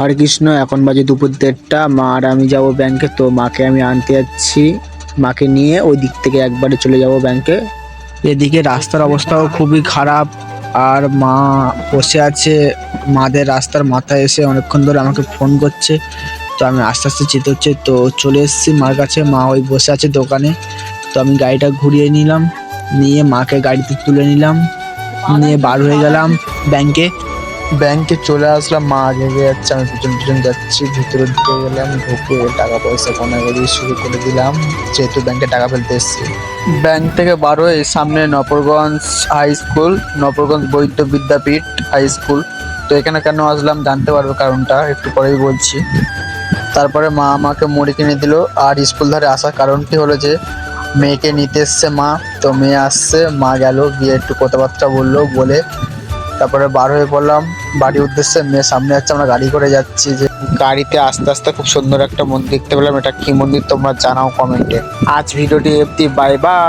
হরে কৃষ্ণ। এখন বাজে দুপুর 1:30। মা আর আমি যাব ব্যাংকে, তো মাকে আমি আনতে যাচ্ছি। মাকে নিয়ে ওই দিক থেকে একবারে চলে যাব ব্যাংকে। এদিকে রাস্তার অবস্থাও খুবই খারাপ, আর মা বসে আছে। মাদের রাস্তার মাথায় এসে অনেকক্ষণ ধরে আমাকে ফোন করছে, তো আমি আস্তে আস্তে যেতে হচ্ছে। তো চলে এসেছি মার কাছে, মা ওই বসে আছে দোকানে। তো আমি গাড়িটা ঘুরিয়ে নিলাম, নিয়ে মাকে গাড়িতে তুলে নিলাম, নিয়ে বার হয়ে গেলাম ব্যাংকে। চলে আসলাম, মা আগে আগে যাচ্ছে, আমি পিছন পিছন যাচ্ছি। ভিতরে ঢুকে গেলাম, ঢুকে টাকা পয়সা গোনাগানি শুরু করে দিলাম, যেহেতু ব্যাংকে টাকা ফেলতে এসেছি। ব্যাংক থেকে বার হয়ে সামনে নপরগঞ্জ হাই স্কুল, নপরগঞ্জ বৈদ্য বিদ্যাপীঠ হাই স্কুল। তো এখানে কেন আসলাম জানতে পারবো কারণটা, একটু পরেই বলছি। তারপরে মা আমাকে মুড়ি কিনে দিল। আর স্কুল ধারে আসার কারণটি হলো যে মেয়েকে নিতে এসছে মা, তো মেয়ে আসছে, মা গেল গিয়ে একটু কথাবার্তা বললো, বলে তারপরে বার হয়ে পড়লাম বাড়ির উদ্দেশ্যে। মেয়ে সামনে যাচ্ছে, আমরা গাড়ি করে যাচ্ছি। যে গাড়িতে আস্তে আস্তে খুব সুন্দর একটা মন্দির দেখতে পেলাম। এটা কি মন্দির তোমরা জানাও কমেন্টে। আজ ভিডিওটি অবধি, বাই বাই।